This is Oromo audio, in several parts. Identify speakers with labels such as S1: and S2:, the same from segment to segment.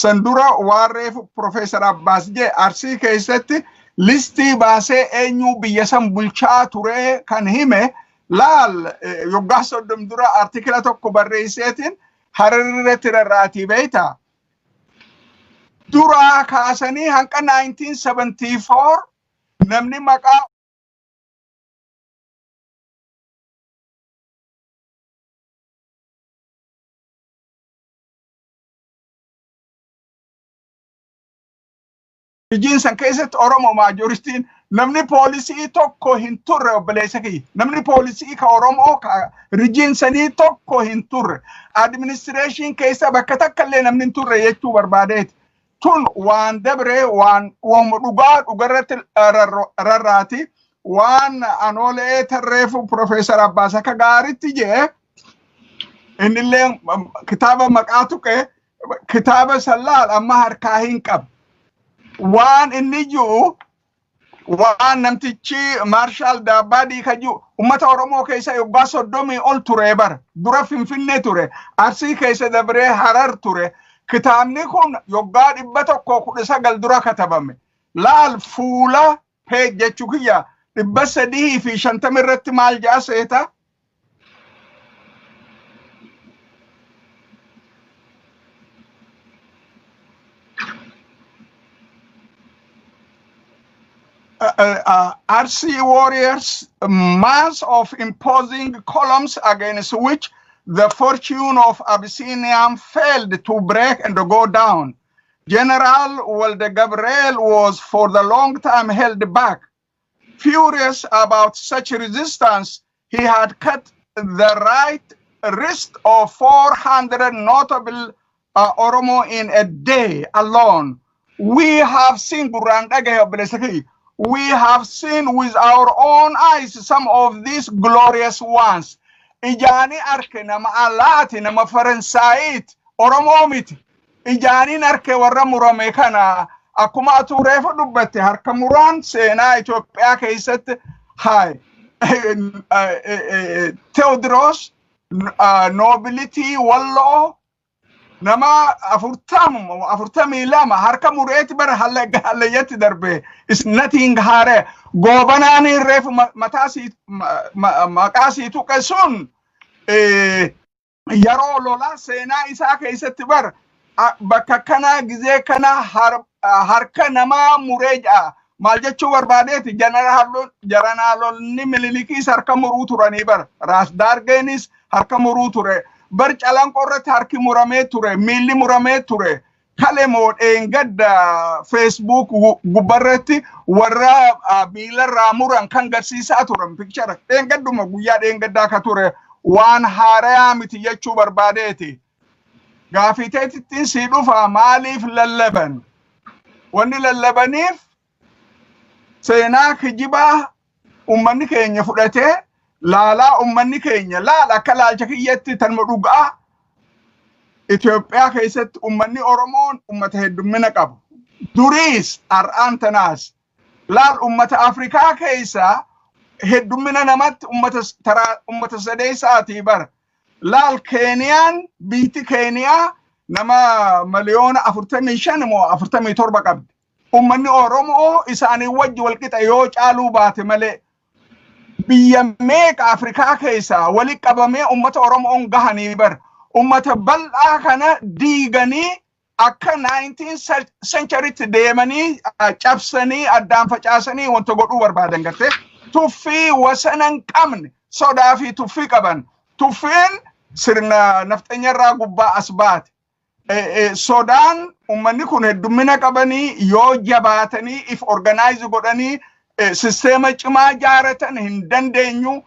S1: sandura warreef Professor Abbas je Arsii keessatti listii baasee eenyu biyya san bulchaa ture kan hime laal yoggaa 30 dura artikila tokko barreesseetiin Hararratti rarraatii beeyta. Dura kaasanii hanqa 1974 namni maqaa Jinsan keessatti Oromoo maajoristiin namni poolisii tokko hin turre obboleessa kiyya. Namni poolisii ka Oromoo ka rijinsanii tokko hin turre. Administration keessa bakka takka illee namni hin turre jechuu barbaadeeti. Tun waan dabre waan dhugaa dhugarratti rarraati. Waan anoolee tarreefu Professor Abbas akka gaariitti jee innillee kitaaba maqaa tuqe kitaaba sallaal amma harkaa hin qabu. Waan inni jiru waan namtichi Marshal Dabbadii kaju ummata Oromoo keessa yoggaa 30 ol ture bar dura Finfinnee ture Arsii keessa dabree Harar ture kitaabni kun yoggaa 119 dura katabame laal fuula page jechuu kiyya 350 irratti maal jaa seeta RC warriors, mass of imposing columns against which the fortune of Abyssinia failed to break and go down. General Walde Gabriel was for the long time held back. Furious about such resistance, he had cut the right wrist of 400 notable Oromo in a day alone. We have seen we have seen with our own eyes some of these glorious ones. Ijani arke nama alati nama Faransait Oromo miti. Ijani arke warra murame kana akkuma atureef dubbate harka muraan seenaa Itoophiyaa keessatti hay Theodros nobility wallo nama afurtami lama harka mureeti bar halayyatti darbe is nothing hare gobanani ref matasi maqasi tuqe sun yaroo lola seenaa isaa keessatti bar bakka kana gizee kana harka nama mureeja maal jechuu barbaadeeti jaranaalonni mililikis harka muruu turanii bar Ras Dargenis harka muruu ture bar calan qorratti harki muramee ture miilli muramee ture kalemoo dheengadda Facebook gubbarratti warra miilarraa muran kan garsiisaa turan picture dheengadduma guyyaa dheengaddaa ka ture waan haarayaa miti jechuu barbaadeeti gaafiteetittiin sii dhufa maaliif lallaban wanni lallabaniif seenaa kijibaa ummanni keenya fudhatee laala ummanni keenya laala akka laalcha kiyyatti tanma dhugaa Itoophiyaa keessatti ummanni Oromoon ummata heddummina qabu duriis ar'aan tanaas laal ummata Afrikaa keessa heddummina namatti ummata sadeessaatii bar laal Keeniyaan biitti Keeniyaa nama miliyoona 45 moo 47 qabdi ummanni Oromoo isaanii wajji walqixa yoo caaluu baate malee biyya meeqa Afrikaa keessa wali qabamee ummata Oromoon gahanii bar ummata bal'aa kana diiganii akka 19th centurytti deemanii cabsanii addaan facaasanii wanta godhuu barbaadan gartee tuffii wasanan qabne sodaa fi tuffii qaban tuffiin sirna nafxanyarraa gubbaa as baate sodaan ummanni kun heddummina qabanii yoo jabaatanii if organize godhanii sistema cimaa jaaratan hin dandeenyu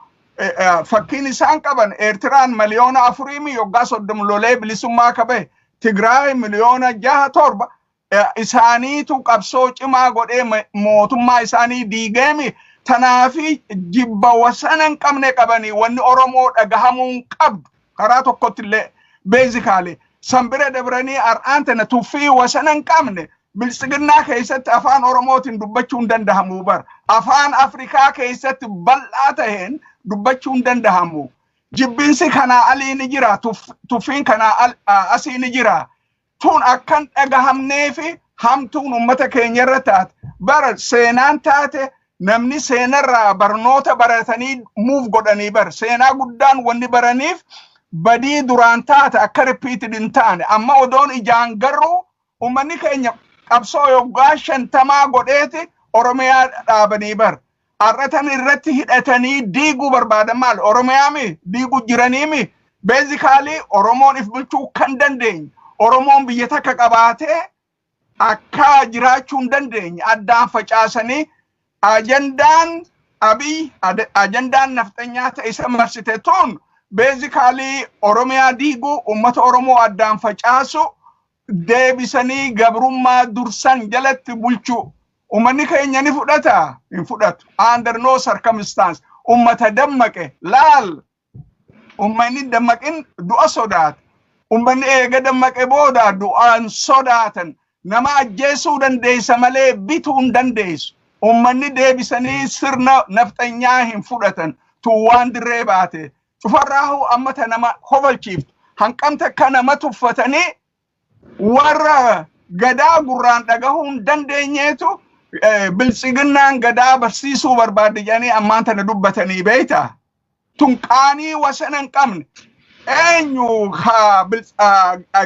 S1: fakkiin isaan qaban Eertiraan miliyoona 4 yoggaa 30 lolee bilisummaa qabe Tigraay miliyoona 6-7 isaaniitu qabsoo cimaa godhee mootummaa isaanii diigeemi tanaafi jibba wasanan qabne qabanii wanni Oromoo dhagahamuun qabdu karaa tokkotti illee basically sambira dabranii ar'aan tana tuffii wasanan qabne bilisiginnaa keessatti afaan Oromootiin dubbachuun dandahamu bar afaan Afrikaa keessatti bal'aa taheen dubbachuun dandahamu jibbinsi kana alii ni jira tuffiin kana asii ni jira tun akkan dhagahamneefi hamtuun ummata keenya irra taate bara seenaan taate namni seenarraa barnoota baratanii muuf godhanii bar seenaa guddaan wanni baraniif badii duraan taate akka repeated hin taane amma odoon ijaan garuu ummanni keenya qabsoo yoggaa 50 godheeti Oromiyaa dhaabanii bar arratan irratti hidhatanii diiguu barbaadan maal Oromiyaa mi diiguu jiranii mi basically Oromoon if bulchuu kan dandeenye Oromoon biyya takka qabaatee akka jiraachuu hin dandeenye addaan facaasanii ajandaan Abiy ajandaan naftanyaa ta'e isa marsite tun basically Oromiyaa diiguu ummata Oromoo addaan facaasu deebisanii gabrummaa dursan jalatti bulchuu ummanni keenya ni fudhata hin fudhatu under no circumstance ummata dammaqe laal ummanni dammaqin du'a sodaata ummanni eega dammaqe booda du'aan sodaatan nama ajjeesuu dandeessa malee bituu hin dandeessu ummanni deebisanii sirna naftanyaa hin fudhatan tu waan dirree baate cufarraahu ammata nama hobalchiiftu hanqamta kana nama tuffatanii warra gadaa gurraan dhagahuu hin dandeenyeetu biltsiginnaan gadaa barsiisuu barbaadde jedhanii ammaan tana dubbatanii beeyta tun qaanii wasana hin qabne eenyu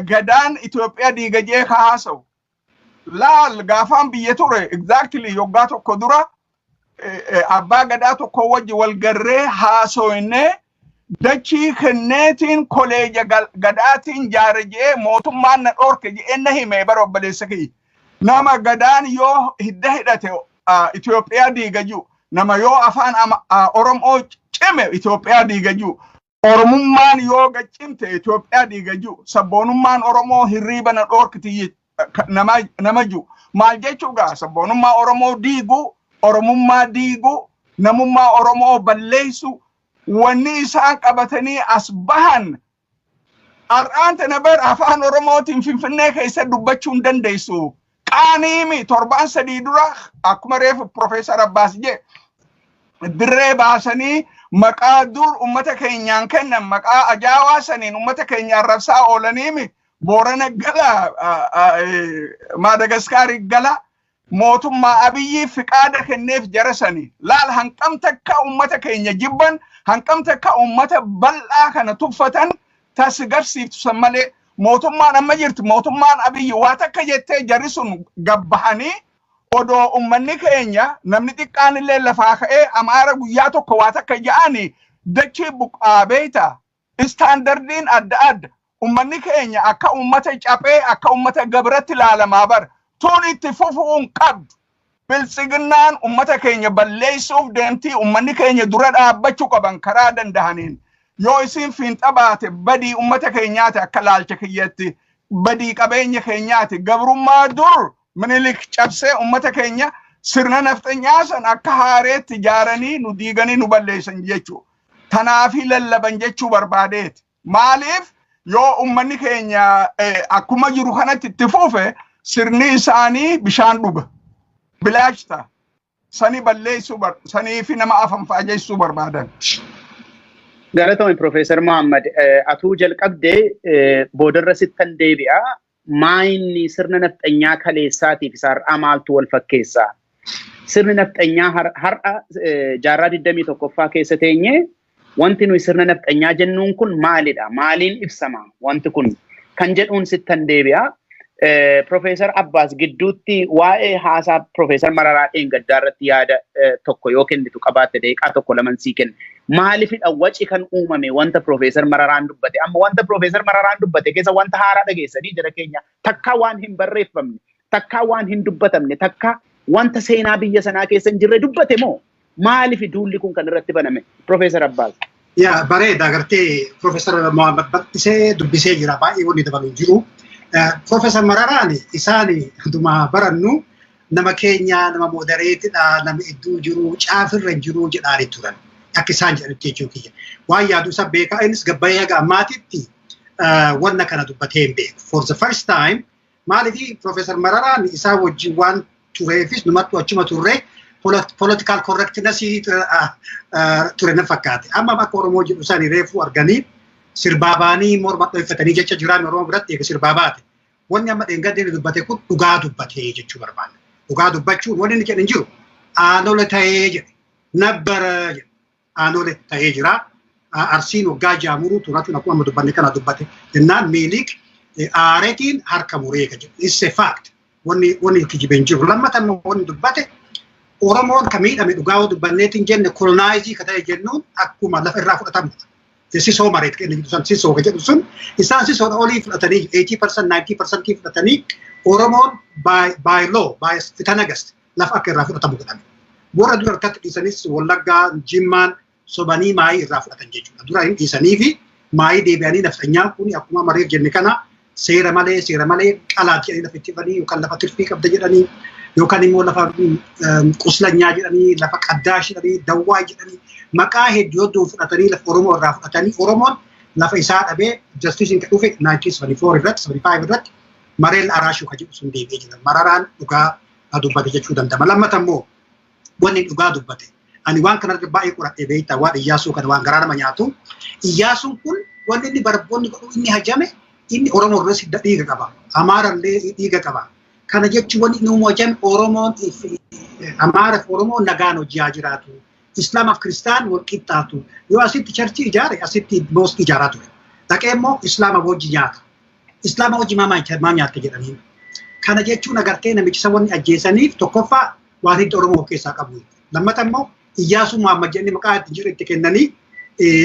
S1: gadaan Itoophiyaa diigajee haasawu laal gaafaan biyya ture exactly yoggaa tokko dura abbaa gadaa tokko wajji walgarree haasoyne dachii kenneetiin koleeja gadaatiin jaarejee mootummaan na dhorke jedheenna hime bara obboleessa kiyya nama gadaan yoo hidda hidhate Itoophiyaa diigaju nama yoo afaan Oromoo cime Itoophiyaa diigaju Oromummaan yoo gaccimte Itoophiyaa diigaju sabboonummaan Oromoo hirriiba na dhorkiti nama ju maal jechuudha sabboonummaa Oromoo diigu Oromummaa diigu namummaa Oromoo balleessu wanni isaan qabatanii as bahan ar'aanta nabar afaan Oromootiin Finfinnee keessa dubbachuu hin dandeessu qaaniimi torbaan sadii dura akkuma reefu Profeesar Abbaas je dirree baasanii maqaa dur ummata keenyaan kennan maqaa ajaawaa saniin ummata keenya arrabsaa oolaniimi Boorana gala Madagaskar gala mootummaa Abiyyi fiqaada kenneef jarasanii laal hanqam takka ummata keenya jibban hanqam takka ummata bal'aa kana tuffatan tasgarsiiftu san malee mootummaan amma jirti mootummaan Abiyyi waa takka jettee jarri sun gabbahanii odoo ummanni keenya namni xiqqaan illee lafaa ka'ee Amaara guyyaa tokko waa takka ja'anii dachii buqaa beeyta istaandardiin adda adda ummanni keenya akka ummata caphee akka ummata gabratti ilaalamaa bar tun itti fufuun qabdu biltsiginnaan ummata keenya balleessuuf deemtii ummanni keenya dura dhaabbachuu qaban karaa dandahaniin yoo isin fiinxa baate badii ummata keenyaati akka laalcha kiyyatti badii qabeenya keenyaati gabrummaa dur Minilik cabsee ummata keenya sirna naftanyaa san akka haareetti ijaaranii nu diiganii nu balleessan jechuu tanaafi lallaban jechuu barbaadeeti maaliif yoo ummanni keenya akkuma jiru kanatti itti fufe sirni isaanii bishaan dhuga bilaashta sani balleessuu sanii fi nama afan faajeessuu barbaadan
S2: Galatoomi Profeesar Muhammad atuu jalqabdee boodarra sittan deebi'a maayinni sirna nafxanyaa kaleessaatiif isaarraa maaltu wal fakkeessaa sirni nafxanyaa har'a jaarraa 21ffaa keessa teenye wanti nuyi sirna nafxanyaa jennuun kun maalidha maaliin ibsama wanti kun kan jedhuun sittan deebi'a Profeesar Abbaas gidduutti waa'ee haasaa Profeesar Mararaa Dheengaddaa irratti yaada tokko yoo kennitu qabaatte deeqaa tokko laman sii kenna maalifidha waci kan uumame wanta Profeesar Mararaan dubbate amma wanta Profeesar Mararaan dubbate keessa wanta haaraa dhageessanii jira keenya takka waan hin barreeffamne takka waan hin dubbatamne takka wanta seenaa biyya sanaa keessa hin jirre dubbate moo maalifi duulli kun kan irratti baname Profeesar Abbaas
S3: yaa bareeda agartee Profeesar Muhammad battisee dubbisee jira baay'ee wanni dabaluu jiru Profeesar Mararaan isaani duma barannu nama keenya nama modereetidha nama iddoo jiru caafirra jiru jedhaanii turan akka isaan jedhanitti jechuun kiyya waan yaadu isa beekaa innis gabbayyaa gaammaatitti wanna kana dubbatee hin beeku for the first time maalifi Profeesar Mararaan isaa wajjin waan tureefis numattu achuma turre political correctness ture na fakkaate amma akka Oromoo jedhu isaanii reefuu arganii sirbaabaanii morma dhooffatanii jecha jiraan Oromoo biratti eega sirbaabaate wanni amma dheengadde dubbate kun dhugaa dubbatee jechuu barbaada. Dhugaa dubbachuun wanni inni jedhan jiru aanole ta'ee jedhe nabbara jedhe aanole ta'ee jira. Arsiin waggaa jaamuru turatu akkuma amma dubbanne kana dubbate jennaan miilik aaretiin harka muree ka jedhu. It's a fact. Wanni kijibeen jiru. Lammatan wanni dubbate Oromoon ka miidhame dhugaa dubbanneetiin jenne kolonaaizii ka ta'e jennuun akkuma lafa irraa fudhatamu. Sisoo mareet kenna jedhu san sisoo ka jedhu sun isaan sisoodha olii fudhatanii 80% 90% fudhatanii Oromoon by law by fitanagast lafa akka irraa fudhatamu godhame. Warra dura harkatti dhiisanis Wallaggaa Jimmaan sobanii maayii irraa fudhatan jechuudha. Dura hin dhiisanii fi maayii deebi'anii nafxanyaan kun akkuma mareef jenne kana seera malee qalaatti jedhanii lafa itti fanii yookaan lafa tirfii qabda jedhanii yookaan immoo lafa quslanyaa jedhanii lafa qaddaash jedhanii dawwaa jedhanii maqaa hedduu fudhatanii lafa Oromoo irraa fudhatanii Oromoon lafa isaa dhabee justice hin dhufe 1974 irratti 75 irratti mareel araashuu ka jedhu sun deebi'ee jira. Mararaan dhugaa dubbate jechuu danda'ama. Lammata immoo wanni dhugaa dubbate. Ani waan kanarra baay'ee qoradhee beektaa waan Iyyaasuu kana waan garaa nama nyaatu. Iyyaasuun kun wanni inni barboonni godhu inni hajame inni Oromoo irratti dhiiga qaba. Amaarallee dhiiga qaba. Kana jechuun wanni inni hajame Oromoon Amaaraaf Oromoon nagaan hojjaa jiraatu. Islaamaaf Kiristaan wal qixxaatu. Yoo asitti charchii ijaare asitti mooskii ijaaraa ture. Dhaqee immoo Islaama wajji nyaata. Islaama wajji maa nyaatte jedhanii. Kana jechuun agartee namicha wanni ajjeesaniif tokkoffaa waan hidda Oromoo keessaa qabu. Lammata immoo Iyyaasuu Muhammad jennee maqaa itti kennanii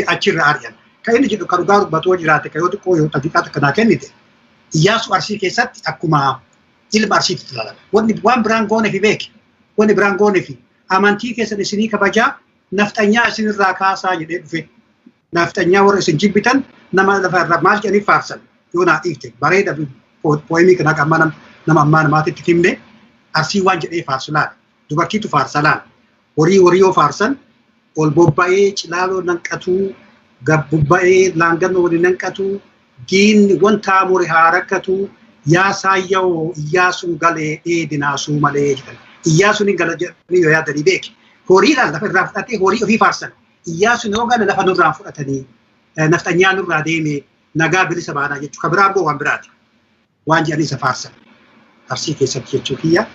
S3: achirra ari'an. Kan inni jedhu kan dhugaa dubbatoo jiraate kan yoo xiqqoo yoo xaqiiqaa kanaa kennite Iyyaasuu Arsii keessatti akkuma ilma Arsiitti ilaalama. Waan biraan goone fi beeke. Wanni biraan goone fi amantii keessan isinii kabajaa nafxanyaa isinirraa kaasaa jedhee dhufe. Nafxanyaa warra isin jibbitan nama lafarra maal jedhanii faarsan yoo naa dhiifte bareeda pooyimii kanaa amma nama ammaa namaatitti himne Arsii waan jedhee faarsu laala. Dubartiitu faarsa laala. Horii yoo faarsan ol bobba'ee cilaaloo nanqatuu gabbubba'ee laangannoo waliin nanqatuu diinni wanta muri haa rakkatu yaa saayyoo Iyyaasuun galee dheedinaasuu malee jedhan. Iyyaasuun hin gala jedhanii yoo yaadanii beeke. Horiidhaan lafa irraa fudhatee horii ofii faarsan. Iyyaasuun yoo gala lafa nurraa fudhatanii nafxanyaa nurraa deemee nagaa bilisa baanaa jechuudha. Kan biraan boo waan biraati. Waan jedhanii isa faarsan. Arsii keessatti jechuu kiyya.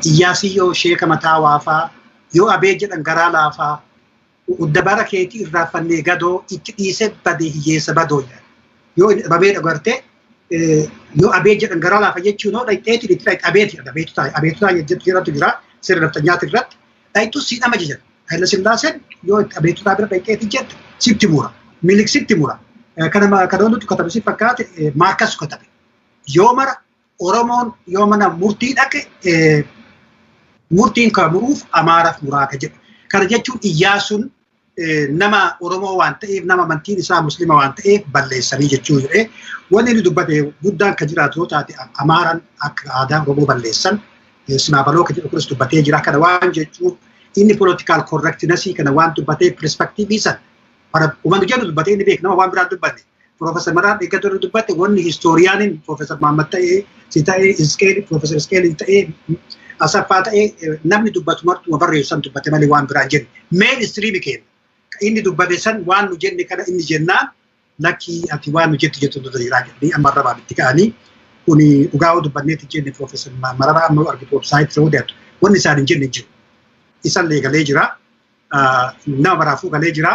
S3: Iyyaasii yoo sheeka mataa waafaa yoo abee jedhan garaa laafaa dabara keetii irraa fannee gadoo itti dhiise badee hiyyeessa badoo jedhan. Yoo abee dhagartee yoo abee jedhan garaa laafa jechuun yoo dhayxeetii itti dhayx abeetu taa'e jedhatu jira sirri nafxanyaati irratti dhayxu siidhama jedhan. Hayila Sillaaseen yoo abeetu taa'e bira dhayxeetii jette sitti mura milik sitti mura kana wanti katabe si fakkaate Maarkas katabe yoo mara Oromoon yoo mana murtii dhaqe murtiin kan muruuf Amaaraaf muraa ka jedhu. Kana jechuun Iyyaasuun nama Oromoo waan ta'eef nama amantiin isaa Muslima waan ta'eef balleessanii jechuu jedhee wanni inni dubbate guddaan kan jiraatu yoo taate Amaaraan akka aadaa Oromoo balleessan Sinaabaloo kan jedhu kunis dubbatee jira. Kana waan jechuun inni political correctness kana waan dubbatee perspectivii san uummanni jedhu dubbatee inni beek nama waan biraa dubbanne. Professor Maraan eeggattoonni dubbate wanni historiyaaniin Professor Muhammad ta'ee si ta'ee Isqeel Professor Isqeel ta'ee Asaffaa ta'ee namni dubbatu martuma barreessan dubbate malee waan biraan jenne. Mainstream keenya inni dubbate san waan nu jenne kana inni jennaan lakkii ati waan nu jettu jiraa jedhanii amma irra baaditti ka'anii kuni dhugaa dubbanneetti jenne Professor Maraan amma argitu website ta'uu deemtu. Wanni isaan hin jenne jiru. Isallee galee jira. Nama baraafuu galee jira.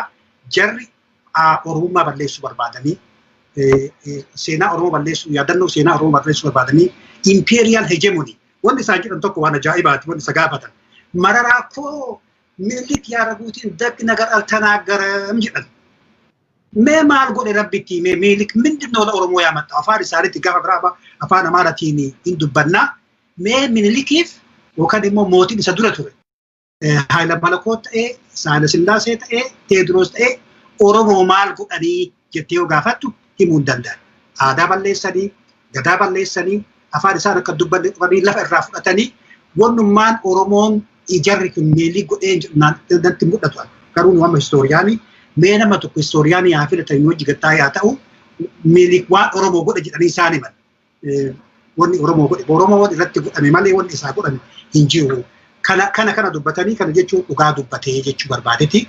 S3: Jarri Oromummaa balleessuu barbaadanii seenaa Oromoo balleessuu yaadannoo seenaa Oromoo balleessuu barbaadanii imperial hegemony wanti isaan jedhan tokko waan ajaa'ibaati wanti isa gaafatan mararaa koo milik yaa raguutiin dabbi nagar altanaaggaraam jedhan mee maal godhe rabbitti mee milik mindinoo la Oromoo yaamatta afaan isaaniitti gaafa biraa afaan Amaaratiin hin dubbannaa mee minilikiif yookaan immoo mootiin isa dura ture Haayila Malakoot ta'ee Haayila Sillaasee ta'ee Teediroos ta'ee Oromoo maal godhanii jettee yoo gaafattu himuu hin danda'an. Aadaa balleessanii, gadaa balleessanii, afaan isaan akka dubbanne dhufanii lafa irraa fudhatanii wannummaan Oromoon ijarri kun meelii godhee natti mul'atu. Garuu nu amma historiyaanii mee nama tokko historiyaanii haa filatan yoo jigattaa yaa ta'u meelii waan Oromoo godhe jedhanii isaan himan. Wanni Oromoo godhe Oromoo irratti godhame malee wanni isaa godhame hin jiru. Kana dubbatanii kana jechuun dhugaa dubbatee jechuu barbaadeeti.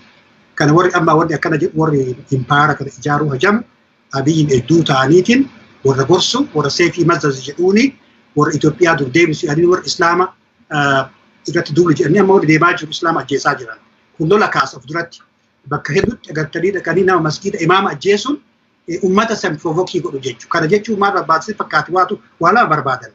S3: Kana warri amma wanni akkana jedhu warri impaara kana ijaaruu hajamu abiyyiin hedduu ta'aniitiin warra gorsu warra seefii mazaz jedhuuni warra Itoophiyaa dur deebisu jedhanii warra Islaama irratti duulu jedhanii amma warri deemaa jiru Islaama ajjeesaa jiran. Kun lola kaasuuf duratti bakka hedduutti agartanii dhaqanii nama masgiida imaama ajjeesuun ummata san provokii godhu jechuudha. Kana jechuun maal barbaachise fakkaatu waa lama barbaadan.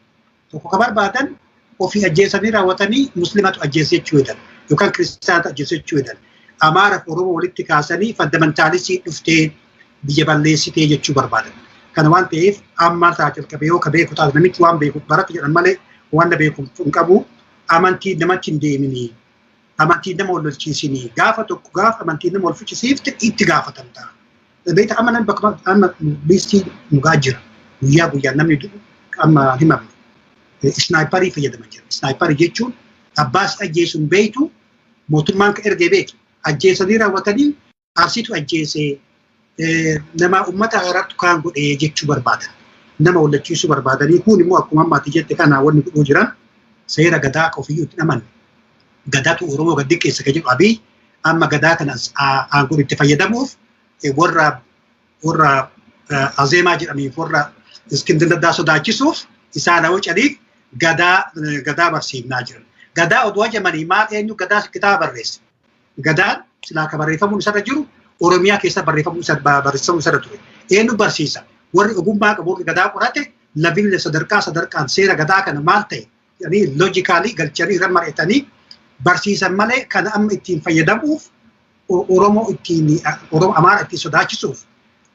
S3: Tokko ka barbaadan ofii ajjeesanii raawwatanii muslimatu ajjeesee jechuu jedhan yookaan kiristaanota ajjeesee jechuu jedhan. Amaara fi Oromoo walitti kaasanii fandamentaalisii dhuftee biyya balleessitee jechuu barbaadan. Kana waan ta'eef amma ta'a jalqabee yoo ka beeku taate namichi waan beeku baratu jedhan malee waan beeku hin qabu. Amantii namatti hin deemini. Amantii nama wal lolchiisini. Gaafa tokko gaafa amantii nama wal fichisiifte itti gaafatan ta'a. Beeta amanan bakka amma biistii mugaa jira. Guyyaa guyyaan namni amma himamne. Snaayiparii fayyadaman jira. Snaayiparii jechuun abbaas ajjeesuun beeytu mootummaan ka ergee beeki. Ajjeesanii raawwatanii Arsiitu ajjeesee nama ummata haaratti kaan godhee jechuu barbaadan. Nama wal lolchiisuu barbaadanii kun immoo akkuma ammaatti jette kana wanni godhuu jiran seera gadaa ka ofiyyuu itti amanne. Gadaatu Oromoo gadi keessa ka jedhu Abiy amma gadaa kanas aangoo itti fayyadamuuf warra azeemaa jedhaniif warra Iskindir Naggaa sodaachisuuf isaan hawwacaniif gadaa barsiifnaa jiran. Gadaa oduu hajamanii maal eenyu gadaa kitaaba barreesse. Gadaan silaa ka barreeffamuun isarra jiru Oromiyaa keessa barreeffamuun isarra ture. Eenyu barsiisa. Warri ogummaa qabu warri gadaa qorate labiille sadarkaan seera gadaa kana maal ta'e jedhanii loojikaalii galchanii irra mari'atanii barsiisan malee kan amma ittiin fayyadamuuf Oromoo Amaara ittiin sodaachisuuf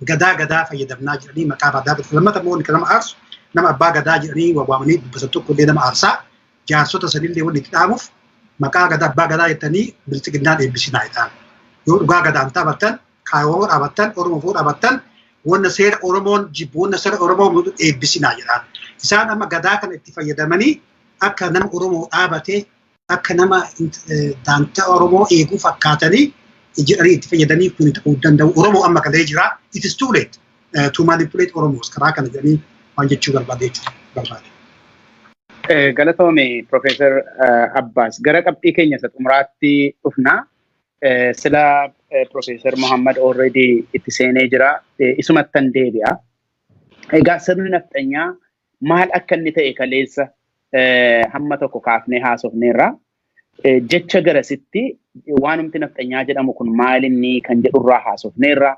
S3: gadaa fayyadamnaa jedhanii maqaa badaa lammata moonni kan nama aarsu nama abbaa gadaa jedhanii waamanii dubbatan tokko illee nama aarsaa jaarsota sanillee wanni itti dhaamuuf maqaa gadaa abbaa gadaa jettanii bilchiginnaan eebbisinaa jedhaan. Yoo dhugaa gadaan taphattan kaayoo dhaabattan Oromoo dhaabattan wanna seera Oromoon jibbu wanna seera Oromoo eebbisinaa jedhaan. Isaan amma gadaa kana itti fayyadamanii akka nama Oromoo dhaabate akka nama daantaa Oromoo eeguu fakkaatanii jedhanii itti fayyadanii kun ta'uu danda'u. Oromoo amma galee jira. It is too late to manipulate Oromos karaa kana jedhanii waan jechuu barbaade.
S2: Galatoome Profeesar Abbaas gara qabxii keenya isa xumuraatti dhufna. Sila Profeesar Muhammad already itti seenee jira. Isumattan deebi'a. Egaa sirni nafxanyaa maal akka inni ta'e kaleessa hamma tokko kaafnee haasofneerra. Jecha garasitti waanumti nafxanyaa jedhamu kun maal inni kan jedhurraa haasofneerra.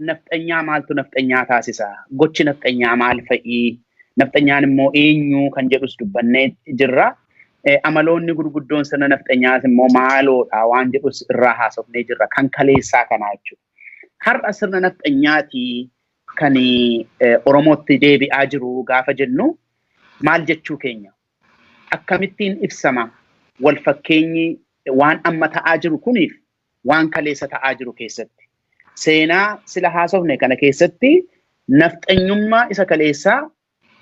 S2: Nafxanyaa maaltu nafxanyaa taasisa? Gochi nafxanyaa maal fa'ii? Nafxanyaan immoo eenyu kan jedhus dubbannee jirra. Amaloonni gurguddoon sirna nafxanyaas immoo maaloodha waan jedhus irraa haasofnee jirra kan kaleessaa kanaa jechuudha. Har'a sirna nafxanyaatii kan Oromootti deebi'aa jiru gaafa jennu maal jechuu keenya? Akkamittiin ibsama wal fakkeenyi waan amma ta'aa jiru kuniif waan kaleessa ta'aa jiru keessatti? Seenaa sila haasofne kana keessatti nafxanyummaa isa kaleessaa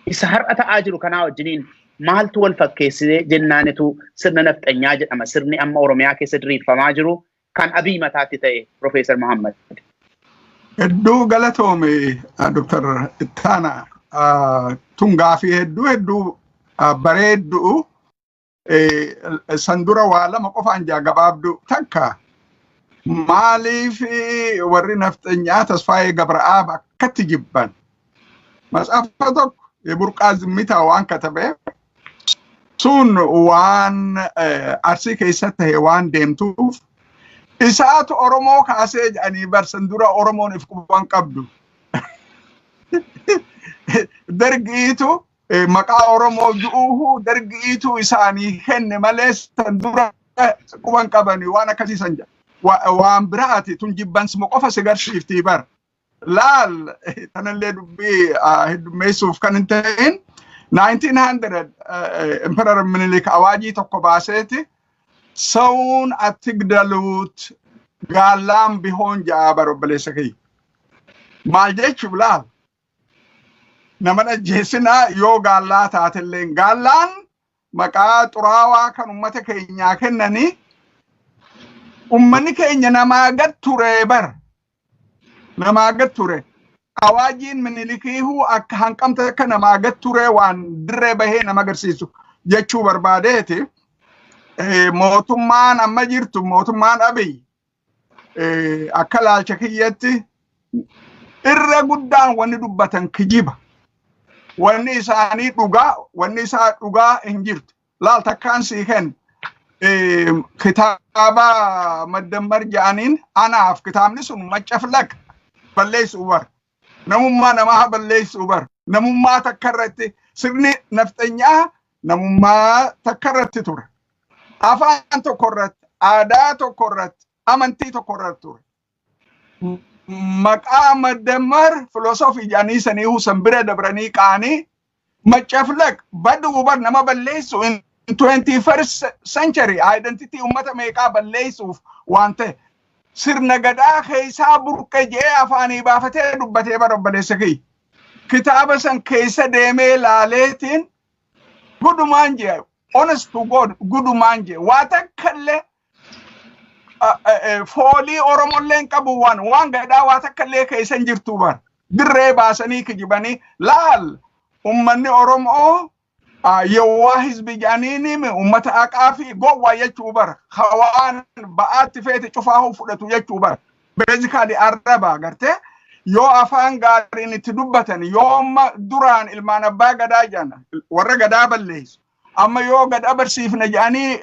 S2: isa har'a ta'aa jiru kanaa wajjiniin maaltu wal fakkeessee jennaanitu sirna nafxanyaa jedhama. Sirni amma Oromiyaa keessa diriirfamaa jiru kan Abiy mataatti ta'e Profeesar Muhammad.
S1: Hedduu galatoome Dr. Ittaana tun gaafii hedduu bareedduu sandura waa lama qofaan gabaabdu takka maaliif warri nafxanyaa Tasfaayee Gabra'aab akkatti jibban matsaafa tokko burqaa zimmitaa waan katabe sun waan Arsii keessatti ta'e waan deemtuuf isaatu Oromoo kaasee jedhanii barsan dura Oromoon if quban qabdu. Dargiitu maqaa Oromoo du'uuhu dargiitu isaanii kenne malee san dura quban qabanii waan akkasiisan waan biraati tun jibbansuma qofa si garsiiftii bar. Laal tanallee dubbii heddummeessuuf kan hin ta'in 1900 Emperor Minilik awaajii tokko baaseeti ሰውን አትግደሉት ጋላም ቢሆን ጃባሮ በለሰከይ ማልጀች ብላል ነመነ ጀስና ዮ ጋላ ታተለን ጋላን መቃ ጡራዋ ከን ኡመተ ከኛ ከነኒ ኡመኒ ከኛ ነማገት ቱሬ በር ነማገት ቱሬ አዋጂን ምንልኪሁ አክ hanqamte akka namaገት ቱሬ ዋን ድሬ በሄ ነመገርሲሱ ጀቹ በርባዴቲ mootummaan amma jirtu mootummaan Abiy akka laalcha kiyyatti irra guddaan wanni dubbatan kijiba wanni isaanii dhugaa hin jirtu laal takkaan sii kenna kitaaba maddammar ja'aniin anaaf kitaabni sun maccaflaq balleessuu bar namummaa namaa balleessuu bar namummaa takka irratti sirni nafxanyaa namummaa takka irratti ture afaan tokko irratti aadaa tokko irratti amantii tokko irratti ture maqaa maddammar filosofii ja'anii sanii husan bira dabranii qaanii maccaflaq baduu bar nama balleessu in 21st century identity ummata meeqaa balleessuuf waan ta'e sirna gadaa keessaa burqe jee afaanii baafatee dubbatee barobbalessa kitaaba san keessa deemee laaleetiin gudumaan jee honest to God gudumaan jee waa takkallee foolii oromolleen qabu waan gadaa waa takkallee keessa hin jirtu bar dirree baasanii kijibanii laal ummanni oromoo yawaa hizbi jaaniini ummata aqaa fi gowwaa jechuu bar hawaan ba'aatti feete cufaa fudhatu jechuu bar basically arraba gartee yoo afaan gaariin itti dubbatan yoo duraan ilmaan abbaa gadaa jana warra gadaa balleessu amma yoo gadaa barsiifna jaanii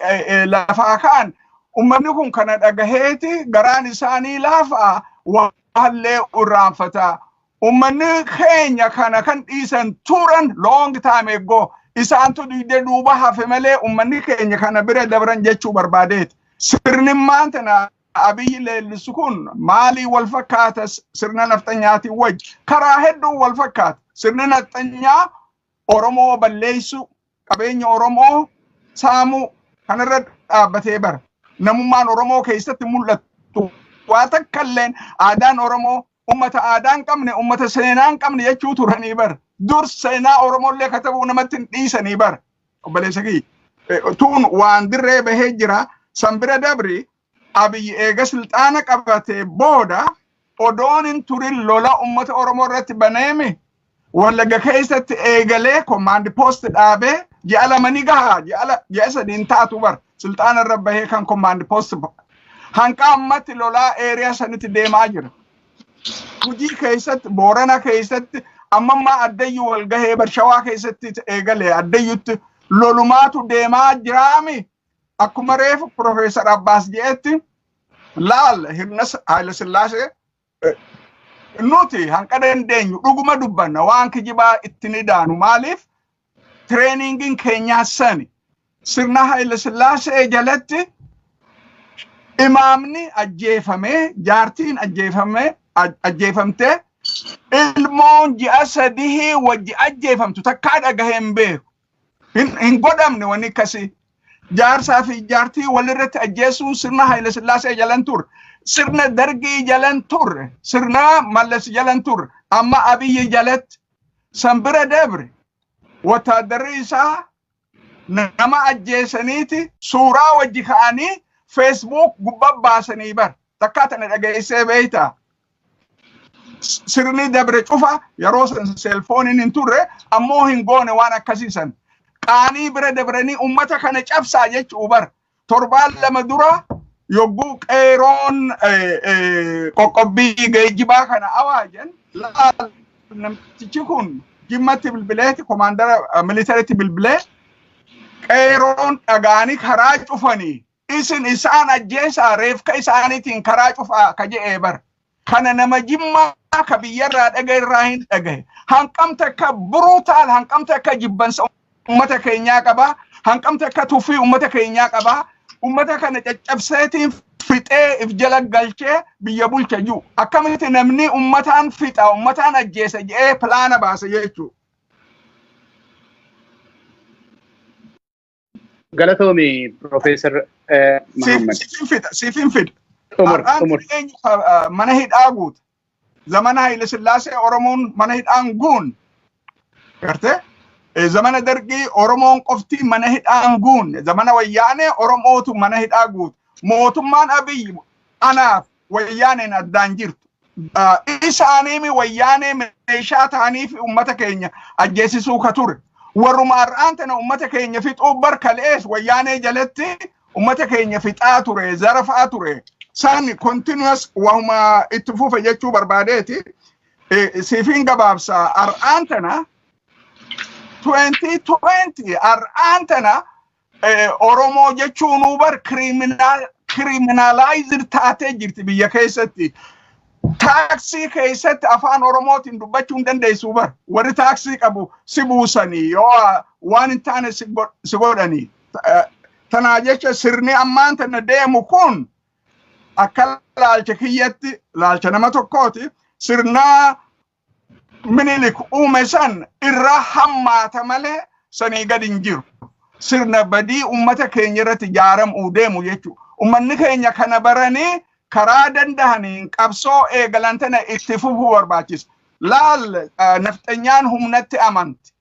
S1: lafaa kaan ummanni kun kana dhagaheeti garaan isaanii laafaa waallee urraanfata ummanni keenya kana kan dhiisan turan long time ago isaantu dide duuba hafe malee ummanni keenya kana bira dabran jechuu barbaadeet sirni maantana abiyyi leellisu kun maalii wal fakkaata sirna nafxanyaati waj karaa hedduu wal fakkaata sirni nafxanyaa oromoo balleessu qabeenya oromoo saamu kanarra dhaabbatee bara namummaan oromoo keessatti mul'attu waa takkalleen aadaan oromoo ummata aadaan qabne ummata seenaan qabne jechuu turanii bara dur seenaa oromollee katabuu namatti hin dhiisanii bara obboleessa tuun waan dirree bahee jira sanbira dabri abiyyi eega sulxaana qabate booda odoon hin turin lola ummata oromoo irratti baneeme wallaga keessatti eegalee command post dhaabee ji'a lamanii gahaa ji'a sadiin taatu bara sulxaana irra bahee kan command post hanqa ammatti lolaa eeriyaa sanitti deemaa jira hujii keessatti boorana keessatti amma addayyuu wal gahee barshawaa keessatti eegalee addayyutti lolumaatu deemaa jiraami akkuma reefu Profeesar Abbaas jeetti laal hirnas Haayile Sillaasee nuti hanqa dandeenyu dhuguma dubbanna waan kijibaa itti ni daanu maaliif treeningiin keenyaa sani sirna Haayile Sillaasee jalatti imaamni ajjeefamee jaartiin ajjeefamtee ilmoon ji'a sadii wajji ajjeefamtu takkaa dhagaheen beeku hin godhamne wanni akkasii jaarsaa fi jaartii walirratti ajjeesuun sirna Haayile Sillaasee jalan turre sirna Dargii jalan turre sirna Mallas jalan turre amma Abiyyi jalatti sanbira dabre wataaddarri isaa nama ajjeesaniiti suuraa wajji ka'anii Facebook gubbaa baasanii bar takkaa tana dhageessee beeytaa sirni dabre cufa yeroo san selfooniin hin turre ammoo hin goone waan akkasiisan qaanii bira dabranii ummata kana cabsaa jechuu bar torbaan lama dura yogguu qeeroon qoqqobbii geejjibaa kana awaajan namtichi kun jimmatti bilbileeti komaandara militariitti bilbilee qeeroon dhagaanii karaa cufanii isin isaan ajjeesaa reefka isaaniitiin karaa cufaa ka je'ee bar kana nama jimmaa ka biyyarraa dhagahe irraa hin dhagahe hanqamta akka brutal hanqamta akka jibbansa ummata keenyaa qaba hanqamta akka tuffii ummata keenyaa qaba ummata kana caccabseetiin fixee if jala galchee biyya bulcha jiru akkamitti namni ummataan fixa ummataan ajjeesa je'ee pilaana baasa jechuu
S2: Galatoomi Profeesar Muhammad
S1: siifin fida
S2: Umar
S1: mana hidhaa guuta zamana Haayile Sillaasee Oromoon mana hidhaan guun garte zamana Dargii Oromoon qofti mana hidhaan guun zamana Wayyaanee Oromootu mana hidhaa guuta mootummaan Abiyyi anaaf Wayyaaneen addaan jirtu isaanii Wayyaanee meeshaa ta'aniif ummata keenya ajjeesisuu ka ture warruma har'aan tana ummata keenya fixuu barkalees Wayyaanee jalatti ummata keenya fixaa ture zarafaa ture sani continuous wahuma itti fufa jechuu barbaadeeti Sifin gabaabsa ar'aantana 2020 ar'aantana Oromoo jechuun ubar criminalizer taatee jirti biyya keessatti. Taaksii keessatti afaan Oromootiin dubbachuu hin dandeessu bar. Warri taaksii qabu si buusanii yoo waan hin taane si godhanii. Tanaa jecha sirni ammaan tana deemu kun akka laalcha kiyyatti laalcha nama tokkooti sirna Minilik uume san irra hammaata malee sanii gad hin jiru. Sirna badii ummata keenya irratti ijaaramuu deemu jechuudha. Ummanni keenya kana baranii karaa dandahaniin qabsoo eegalantana itti fufuu barbaachisa. Laal nafxanyaan humnatti amanti.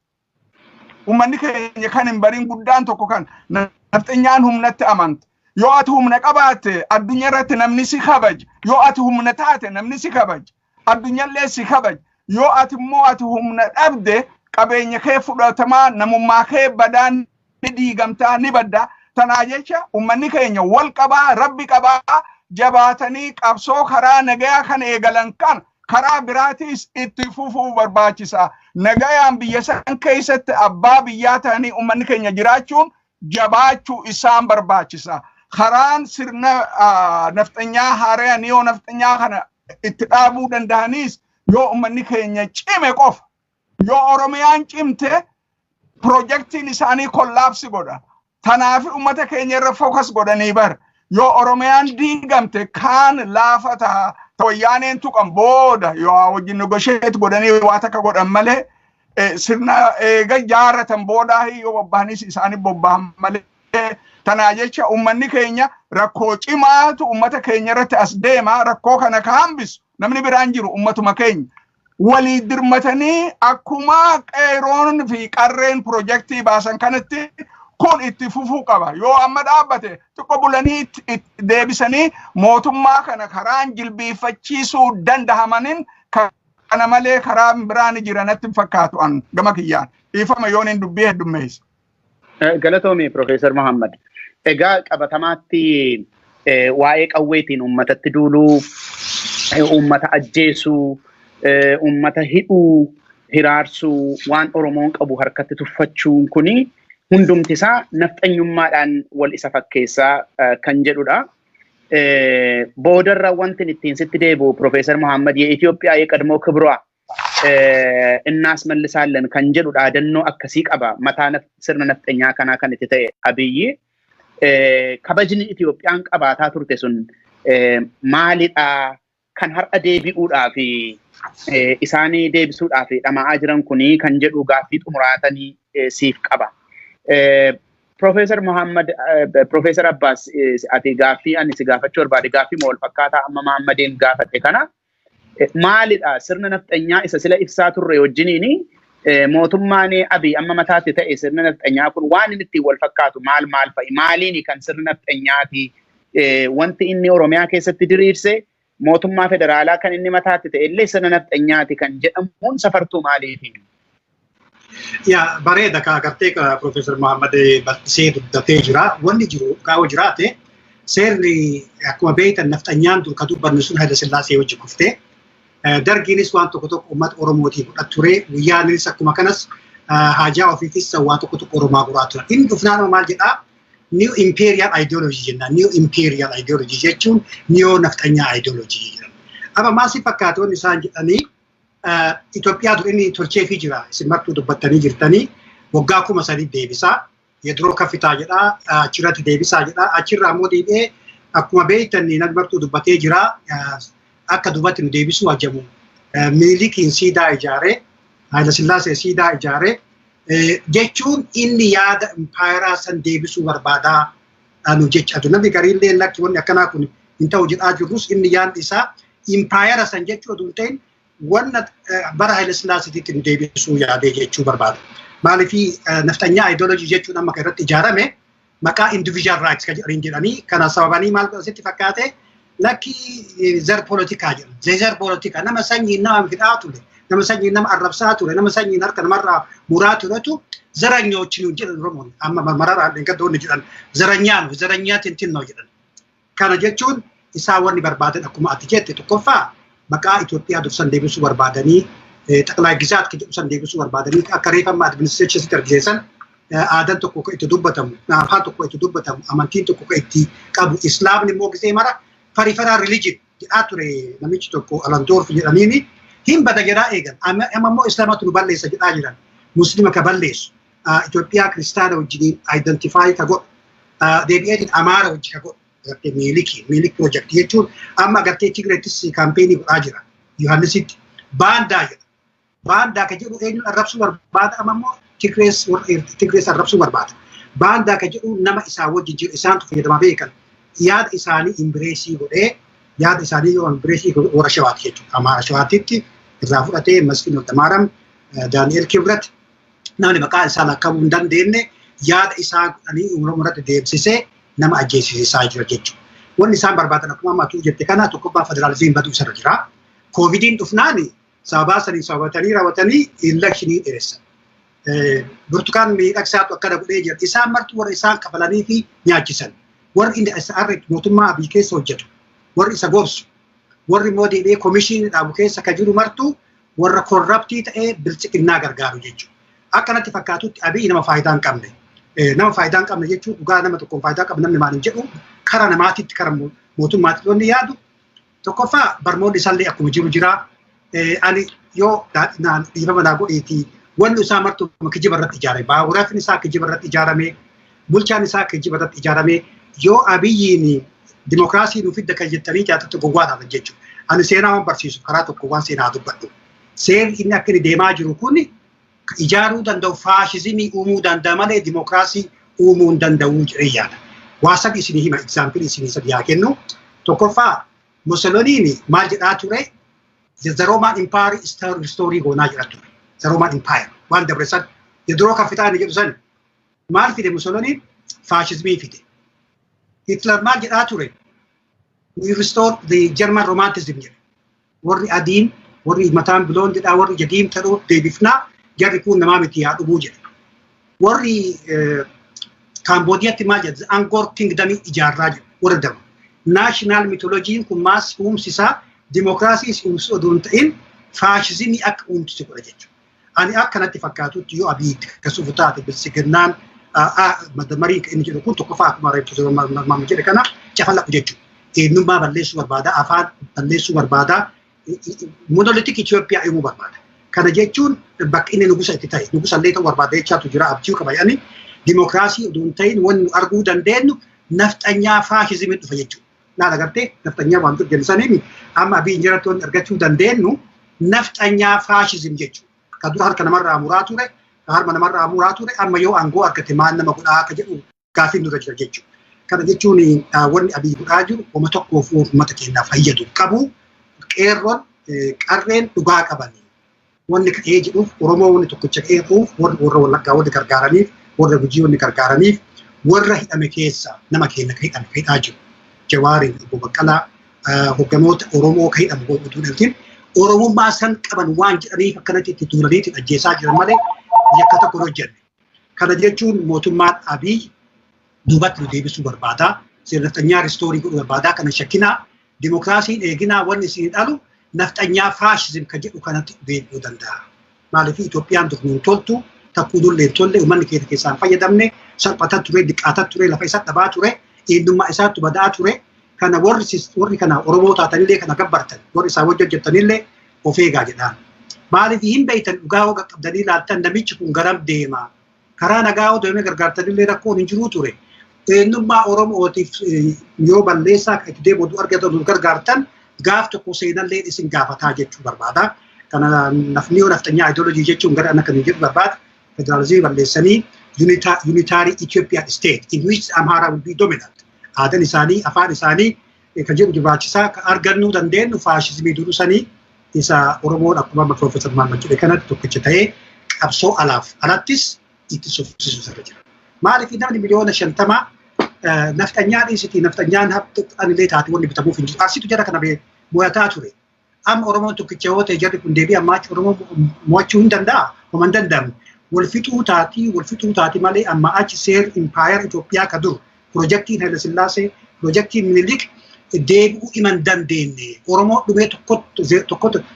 S1: Ummanni keenya kan hin bariin guddaan tokko kan nafxanyaan humnatti amanti. Yoo ati humna qabaatte addunyaa irratti namni si kabaja. Yoo ati humna taate namni si kabaja. Addunyaallee si kabaja. Yoo ati immoo ati humna dhabde qabeenya kee fudhatamaa namummaa kee badaan ni diigamtaa ni badda. Tanaa jecha ummanni keenya wal qabaa rabbi qabaa jabaatanii qabsoo karaa nagayaa kan eegalan kan karaa biraatis itti fufuu barbaachisa. Nagayaan biyya san keessatti abbaa biyyaa ta'anii ummanni keenya jiraachuun jabaachuu isaan barbaachisa. Karaan sirna nafxanyaa haaraan yoo nafxanyaa kana itti dhaabuu danda'anis yoo ummanni keenya cime qofa yoo Oromiyaan cimte projektiin isaanii kollaapsi godha. Tanaaf ummata keenya irra focus godhanii bar yoo Oromiyaan diigamte kaan laafata wayyaaneen tuqan booda yoo wajjin negotiate godhanii waa takka godhan malee sirna eega jaarratan booda yoo bobbaanis isaanii bobbaahan malee tanaa jecha ummanni keenya rakkoo cimaatu ummata keenya irratti as deema rakkoo kana ka hambisu namni biraan jiru ummatuma keenya walii dirmatanii akkuma qeeroon fi qarreen projektii baasan kanatti kun itti fufuu qaba. Yoo amma dhaabbate xiqqoo bulanii deebisanii mootummaa kana karaan jilbiifachiisuu dandahamanin kana malee karaa biraan jiranatti fakkaatu an gama kiyyaan. Ifama yooniin dubbii heddummeessa.
S2: Galatoomi Profeesar Muhammad. Egaa qabatamaatti waa'ee qawweetiin uummatatti duuluu, uummata ajjeesuu, uummata hidhuu, hiraarsuu, waan Oromoon qabu harkatti tuffachuun kuni hundumti isaa nafxanyummaadhaan wal isa fakkeessaa kan jedhudha. Boodarra wanti ittiin sitti deebi'u Profeesar Muhammad የኢትዮጵያ የቀድሞ ክብሯ እናስመልሳለን kan jedhudha dhaadannoo akkasii qaba mataa sirna nafxanyaa kanaa kan itti ta'e Abiyyi kabajni Itoophiyaan qabaataa turte sun maalidha kan har'a deebi'uudhaa fi isaanii deebisuudhaa fi dhama'aa jiran kuni kan jedhu gaaffii xumuraatanii siif qaba. Profeesar Muhammad, Profeesar Abbas ati gaaffii ani si gaafachuu barbaade gaaffii wal fakkaataa amma Muhammadiin gaafadhe kana maalidha sirna nafxanyaa isa sila ibsaa turre wajjiniini mootummaan Abiy amma mataatti ta'e sirna nafxanyaa kun waan inni ittiin wal fakkaatu maal fa'i maaliini kan sirna nafxanyaati wanti inni Oromiyaa keessatti diriirse mootummaa federaalaa kan inni mataatti ta'e illee sirna nafxanyaati kan jedhamuun safartuu maaliifi?
S3: Yaa bareeda ka agartee ka Profeesar Muhammad bal'isee dubbatee jira. Wanni jiru kaa'u jiraate seerri akkuma beektan nafxanyaan dur ka dubbannu sun Haayile Sillaasee wajji kuftee dargiinis waan tokko tokko uummata Oromootiif godhat ture. Guyyaanis akkuma kanas haajaa ofiitis waan tokko tokko Oromaa goraa ture. Inni dhufnaan maal jedhaa New Imperial Ideology jenna. New Imperial Ideology jechuun Neo nafxanyaa Ideology jedhama. Amma maal si fakkaatu wanni isaan jedhanii Itoophiyaa dur inni tolchee fi jira isin martuu dubbattanii jirtanii waggaa 1000 deebisaa yeedroo kafitaa jedhaa achirratti deebisaa jedhaa achirraa immoo deebi'ee akkuma beektan nan martuu dubbatee jira akka dubbatti nu deebisuu wajjamu Minilikiin siidaa ijaaree Haayile Sillaasee siidaa ijaaree jechuun inni yaada impaayeraa san deebisuu barbaadaa nu jechaatu namni gariillee lakki wanni akkanaa kun hin ta'u jedhaa jirrus inni yaadni isaa impaayera san jechuu oduu ta'in wanna bara Haayile Sillaaseetti nu deebisuu yaadee jechuu barbaada. Maaliifii nafxanyaa ideoloojii jechuun amma kan irratti ijaarame maqaa individual rights kan jedhanii kana sababanii maal asitti fakkaate lakki zar politikaa jedhu. Zar politikaa nama sanyiin nama fidhaa ture, nama sanyiin nama arrabsaa ture, nama sanyiin harka namarraa muraa turetu zaranyoochiin jedhan Oromoon amma mararaan gaddoonni jedhan zaranyaa tintinnoo jedhan. Kana jechuun isaa wanni barbaadan akkuma ati jette tokkoffaa maqaa Itoophiyaa dursan deebisuu barbaadanii xaqlaa gizaat kan jedhu san deebisuu barbaadanii akka reeffama administreeshinii argiseessan aadaan tokko kan itti dubbatamu, afaan tokko itti dubbatamu, amantiin tokko kan itti qabu, Islaamni immoo gisee mara farifaraa religion jedhaa ture namichi tokko Alandoorf jedhaniini hin bada jedhaa eegan. Amma immoo Islaamatu nu balleessa jedhaa jiran. Muslima ka balleessu. Itoophiyaa kiristaana wajjiniin identify ka godhu. Deebi'eetiin Amaara wajji ka godhu. Agartee miilik project jechuun amma agartee Tigreettis kaampeenii godhaa jira. Yohaannisitti baandaa jedha. Baandaa ka jedhu eenyuun arrabsuu barbaada amma immoo Tigrees arrabsuu barbaada. Baandaa ka jedhu nama isaa wajjin jiru isaantu fayyadamaa beekan. Yaada isaanii imbireesii godhee yaada isaanii yoo imbireesii godhu warra shawaati jechuudha. Amaara shawaatitti irraa fudhatee Masfiin Oltamaaram Daani'el Kibrat namni maqaa isaa lakkaa'uu hin dandeenye yaada isaa godhanii uummataa deemsisee nama ajjeesisaa jira jechuudha. Wanni isaan barbaadan akkuma ammaatu jette kana tokkoffaa federaalizimiin baduu isarra jira. Koovidiin dhufnaani sababaa sanii sababatanii raawwatanii elekshinii dheeressan. Burtukaan miidhagsaatu akkana godhee jira. Isaan martu warra isaan kafalanii fi nyaachisan. Warri inni isa arre mootummaa abii keessa hojjetu. Warri isa gorsu. Warri immoo deebi'ee komishinii dhaabu keessa ka jiru martu warra korraptii ta'ee bilchiqinnaa gargaaru jechuudha. Akkanatti fakkaatutti abii nama faayidaa hin qabne. Nama faayidaa hin qabne jechuun dhugaa nama tokkoon faayidaa qaba namni maal hin jedhu karaa namaatitti karaa mootummaatti wanni yaadu tokkoffaa barmoonni isaallee akkuma jiru jira. Ani yoo dhiifama naa godheeti wanni isaa martu kijiba irratti ijaarame baaburaafin isaa kijiba irratti ijaarame bulchaan isaa kijiba irratti ijaarame yoo abiyyiin dimokiraasii nu fidda kan jettanii jaatatti gowwaadhaan jechuudha. Ani seenaa waan barsiisu karaa tokko waan seenaa dubbadhu. Seerri inni akka inni deemaa jiru kun ijaaruu danda'u faashizimii uumuu danda'a malee dimokiraasii uumuu hin danda'u jedhee yaada. Waa sadi isinii hima egzaampilii isinii sadi haa kennu. Tokkoffaa Mussoliniin maal jedhaa ture? The Roman Empire story goonaa jedha ture. The Roman Empire waan dabre san yeroo kaffitaan jedhu san maal fide Mussoliniin faashizimii fide. Hitler maal jedhaa ture? We restore the German romanticism jedhe. Warri adiin warri mataan biloon jedhaa warri jadiin ta'uu deebifnaa jarri kun namaa miti haa dhuguu jedhe. Warri Kaamboodiyatti maal jedhe Angkor Kingdomii ijaarraa jedhu warra dabu. National mythology kun maas uumsisaa dimokiraasii uumsuu oduu hin ta'in faashizimii akka uumsisu godha jechuudha. Ani akkanatti fakkaatutti yoo abiitti akkasuma taate bilisiginnaan madamarii inni jedhu kun tokkoffaa akkuma reebtu mamma jedhe kana cafalaqu jechuudha. Eenyummaa balleessuu barbaada, afaan balleessuu barbaada, monolitik Itoophiyaa uumuu barbaada. Kana jechuun bakka inni nugusa itti ta'e, nugusa illee ta'uu barbaada jechaatu jira abjuu qaba jedhanii dimokiraasii oduu hin ta'in wanni arguu dandeenyu nafxanyaa faashizimii dhufa jechuudha. Laala gartee nafxanyaa waan jennisanii amma abiin jiratti wanni argachuu dandeenyu nafxanyaa faashizim jechuudha. Ka dura harka namarraa muraa ture, harma namarraa muraa ture, amma yoo aangoo argate maal nama godhaa akka jedhu gaafiin dura jira jechuudha. Kana jechuun wanni abii godhaa jiru oma tokkoof uummata keenyaaf fayyadu qabu qeerroon qarreen dhugaa qabanii. Wanni ka'ee jedhuuf Oromoo wanni tokkicha qeequuf warra Wallaggaa wanni gargaaraniif warra Gujii wanni gargaaraniif warra hidhame keessa nama keenya ka hidhame ka hidhaa jiru. Jawaariin Obbo Baqqalaa hogganoota Oromoo ka hidhamu godhutuu dhaltiin Oromummaa san qaban waan jedhaniif akkanatti itti tuulaniitiin ajjeesaa jiran malee yakka tokko hojjenne. Kana jechuun mootummaan Abiy duubatti nu deebisuu barbaada. Nafxanyaa ristoorii godhuu barbaada. Kana shakkinaa dimokiraasiin eeginaa wanni isin dhalu nafxanyaa faashizim ka jedhu kanatti deebi'uu danda'a. Maaliif Itoophiyaan durnuun toltu takkuu dullee tolle uummanni keenya keessaan fayyadamne salphataa ture diqqaataa ture lafa isaa dhabaa ture eenyummaa isaatti badaa ture. Kana warri kana Oromoo taatanillee kana gabbartan warri isaa wajji hojjetanillee of eegaa jedhaan. Maaliif hin beektan dhugaa hoga qabdanii laaltan namichi kun garam deema. Karaa nagaa yoo deemee gargaartanillee rakkoon hin jiruu ture. Eenyummaa Oromootiif yoo balleessaa itti deebi'u argatan gargaartan gaaf tokko seenallee isin gaafataa jechuu barbaada. Kana nafni yoo naftanyaa ideoloojii jechuun gara akka hin jedhu barbaada. Federalizimii balleessanii unitary Ethiopian state in which Amhara will be dominant. Aadan isaanii afaan isaanii kan jedhu jibaachisaa kan argannuu dandeenyu faashizimii durusanii isa Oromoon akkuma Profeesar Maamman jedhe kanatti tokkicha ta'ee qabsoo alaaf alattis itti sofsiisu irra jira. Maaliif namni miliyoona 50 naftanyaa dhiisitii nafxanyaan haphanillee taate wanni bitamuuf hin jiru. Arsitu jara kana mo'ataa ture. Amma Oromoon tokkicha yoo ta'e jarri kun deebii ammaachi Oromoo mo'achuu hin danda'a. Homa hin danda'amu. Wal fixuu taati malee amma achi seer impaayar Itoophiyaa ka dur. Projektiin Haile Sillaasee, projektiin Minilik deebi'uu iman dandeenye Oromoo dhumee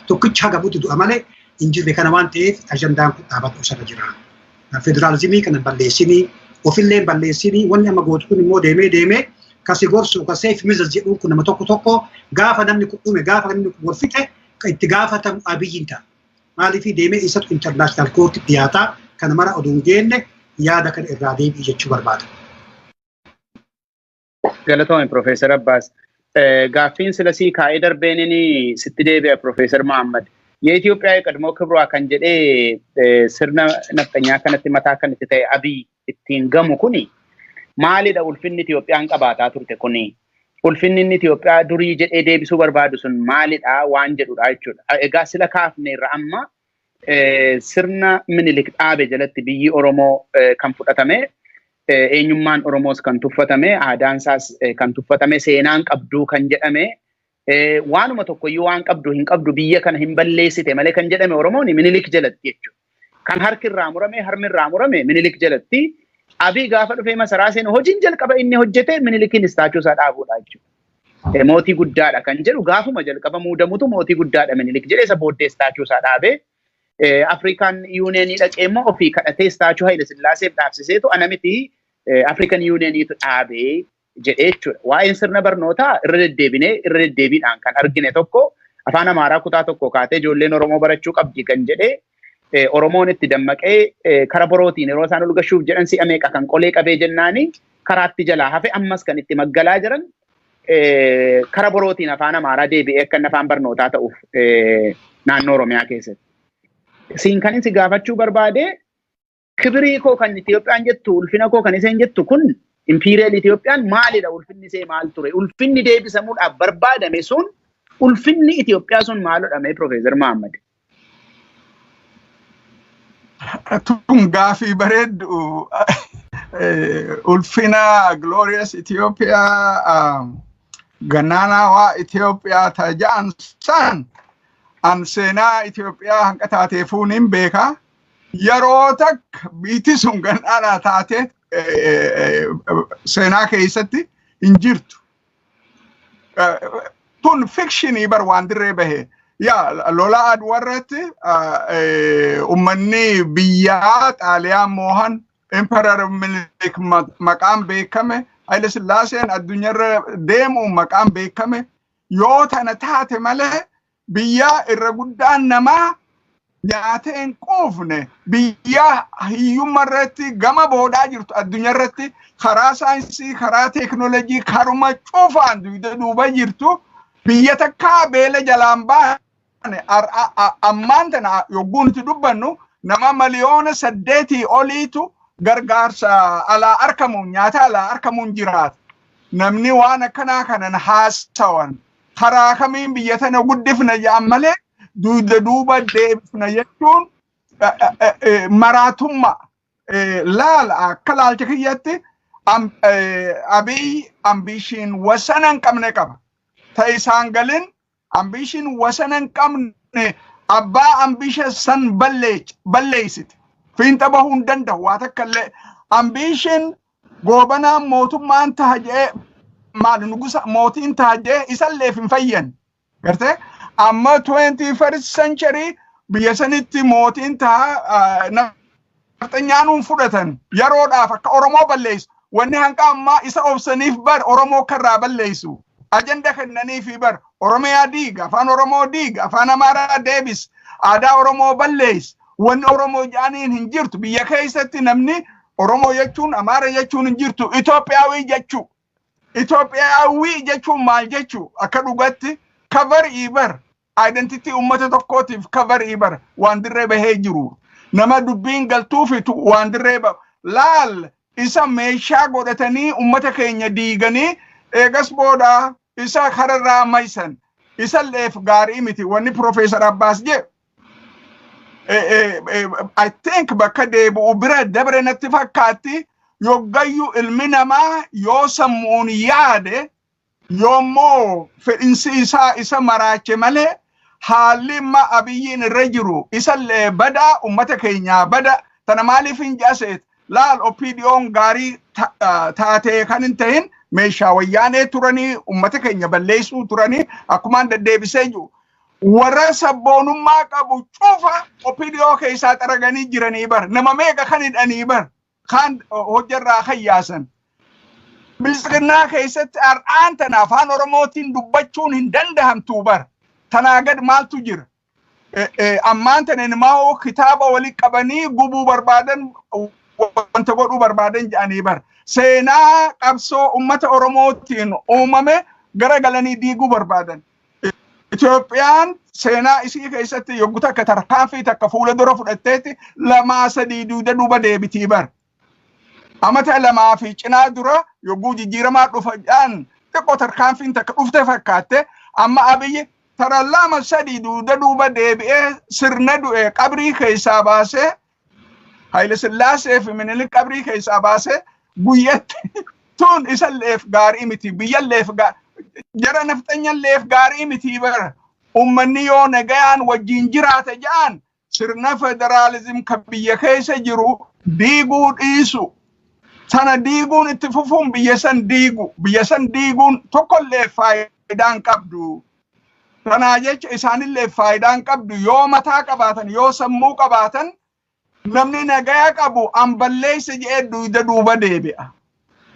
S3: tokkicha gabuutu du'a malee hin jirre kana waan ta'eef ajandaan kun dhaabatu osoo jira. Federaalizimii kana balleessinii ofillee balleessinii wanni amma gootu kun immoo deemee kasi gorsu kaseef mizas jedhuun kun nama tokko gaafa namni kun dhume gaafa namni kun wal fixe itti gaafatamu Abiyyiin ta'a. Maaliif deemee isatu international court dhiyaataa kana mara oduun geenne yaada kan irraa deebi'i jechuu barbaada.
S2: Galatoomii Profeesar Abbaas. Gaaffiin silasii kaa'ee darbeenii sitti deebi'a Profeesar Muhammad. የኢትዮጵያ የቀድሞ ክብሯ kan jedhee sirna naftanyaa kanatti mataa kan itti ta'e Abiy ittiin gamu kuni maalidha ulfinni Itoophiyaan qabaataa turte kuni ulfinni Itoophiyaa durii jedhee deebisuu barbaadu sun maalidha waan jedhudha jechuudha. Egaa sila kaafne irra amma sirna Minilik dhaabe jalatti biyyi Oromoo kan fudhatame eenyummaan Oromoos kan tuffatame aadaan isaas kan tuffatame seenaan qabduu kan jedhame waanuma tokkoyyuu waan qabdu hin qabdu biyya kana hin balleessite malee kan jedhame Oromoon Minilik jalatti jechuudha. Kan harki irraa murame harmi irraa murame Minilik jalatti Abiy gaafa dhufee masaraa seenu hojiin jalqaba inni hojjete Minilikin istaachuu isaa dhaabuudha jechuudha. Mootii guddaadha kan jedhu gaafuma jalqaba muudamutu mootii guddaadha Minilik jedhee isa booddee istaachuu isaa dhaabee Afrikaan Yuuniyeenii dhaqee immoo ofii kadhatee istaachuu Haile Sillaaseef dhaabsiseetu ana miti Afrikaan Yuuniyeeniitu dhaabee jedhee jechuudha. Waa'een sirna barnootaa irra deddeebiidhaan kan argine tokko afaan Amaaraa kutaa tokko kaatee ijoolleen Oromoo barachuu qabdi kan jedhee Oromoon itti dammaqee kara borootiin yeroo isaan ol gashuuf jedhan si'a meeqa kan qolee qabee jennaani karaatti jalaa hafe ammas kan itti maggalaa jiran kara borootiin afaan Amaaraa deebi'ee akka afaan barnootaa ta'uuf naannoo Oromiyaa keessatti. Siin kan isin gaafachuu barbaade kibirii koo kan Itoophiyaan jettu ulfina koo kan iseen jettu kun Imperial Itoophiyaan maalidha ulfinni isee maal ture ulfinni deebisamuudhaaf barbaadame sun ulfinni Itoophiyaa sun maalodha mee Profeesar Muhammad?
S1: Tun gaafii bareeddu ulfina Glorious Ethiopia ganaanawaa Itoophiyaa tajaan san an seenaa Itoophiyaa hanqa taateefuun hin beeka yeroo takka biitti sun ganaanaa taate seenaa keessatti hin jirtu. Tun fikshinii bar waan dirree bahe. Yaa lola aduwarratti ummanni biyyaa Xaaliyaan moohan Emperor Minilik maqaan beekame Haile Sillaaseen addunyaarra deemu maqaan beekame yoo tana taate malee biyyaa irra guddaan namaa nyaatee hin quufne biyyaa hiyyummaarratti gama boodaa jirtu addunyaarratti karaa saayinsii karaa teeknoolojii karuma cufaan duuba jirtu biyya takkaa beela jalaan baane ammaan tana yogguu nuti dubbannu nama miliyoona 8 oliitu gargaarsa alaa argamuun nyaata alaa argamuun jiraata. Namni waan akkanaa kanan haasawan karaa kamiin biyya tana guddifna jedhan malee duuba deebifna jechuun maraatummaa laala akka laalcha kiyyatti Abiy ambiishiin wasana hin qabne qaba. Ta'isaan galin ambiishiin wasana hin qabne abbaa ambiisha san balleessite. Fiinta bahuu hin danda'u waa takka illee ambiishiin goobanaan mootummaan taajee maal nugusa mootiin taajee isalleef hin fayyan. Gartee amma 21st century biyya sanitti mootiin taa nafxanyaanuun fudhatan yeroodhaaf akka Oromoo balleessu wanni hanqa ammaa isa obsaniif bar Oromoo karraa balleessu. Ajenda kennaniifi bar Oromiyaa diiga afaan Oromoo diiga afaan Amaaraa deebis aadaa Oromoo balleessu. Wanni Oromoo jaaniin hin jirtu biyya keessatti namni Oromoo jechuun Amaara jechuun hin jirtu Itoophiyaawii jechuu. Itoophiyaawii jechuun maal jechuu akka dhugatti cover ibar identity ummata tokkootiif cover ibar waan dirree bahee jiru. Nama dubbiin galtuufitu waan dirree laal isa meeshaa godhatanii ummata keenya diiganii eegas booda isa kararraa maysan isa leef gaarii miti wanni Profeesar Abbaas jedhu. I think bakka deebi'u bira dabre natti fakkaatti yoggayyuu ilmi namaa yoo sammuun yaade yoommoo fedhinsi isaa isa maraache malee haalli Abiyyiin irra jiru isallee bada ummata keenyaa bada tana maaliif hin jaaseet laal OPDO'n gaarii taatee kan hin ta'in meeshaa wayyaanee turanii ummata keenya balleessuu turanii akkumaan deddeebisee jiru. Warra sabboonummaa qabu cufa OPDO keessaa xaraganii jiranii bar nama meeqa kan hidhanii bar kan hojjarraa kayyaasan. Bilisiginnaa keessatti har'aan tana afaan Oromootiin dubbachuun hin dandahamtu bar. Tanaa gad maaltu jira? Ammaan tana namaa kitaaba walitti qabanii gubuu barbaadan wanta godhuu barbaadan jedhanii bar. Seenaa qabsoo ummata Oromootiin uumame garagalanii diiguu barbaadan. Itoophiyaan seenaa isii keessatti yogguu takka tarkaanfii takka fuula dura fudhatteetti 2-3 duuba deebitii bar. Amata 2 fi cinaa dura yogguu jijjiiramaa dhufan xiqqoo tarkaanfiin takka dhufte fakkaatte amma Abiyyi tara 2-3 duuba deebi'ee sirna du'e qabrii keessaa baasee Haile Sillaasee fi Minilik qabrii keessaa baasee guyyatti tun isalleef gaarii miti biyyalleef jara nafxanyalleef gaarii miti bara ummanni yoo nagayaan wajjin jiraata ja'an sirna federaalizim kan biyya keessa jiru diiguu dhiisu. Sana diiguun itti fufuun biyya san diiguun tokkollee faayidaan qabdu. Kanaa jecha isaanillee faayidaan qabdu yoo mataa qabaatan yoo sammuu qabaatan namni nagaya qabu amballeessa jedhee duuba deebi'a.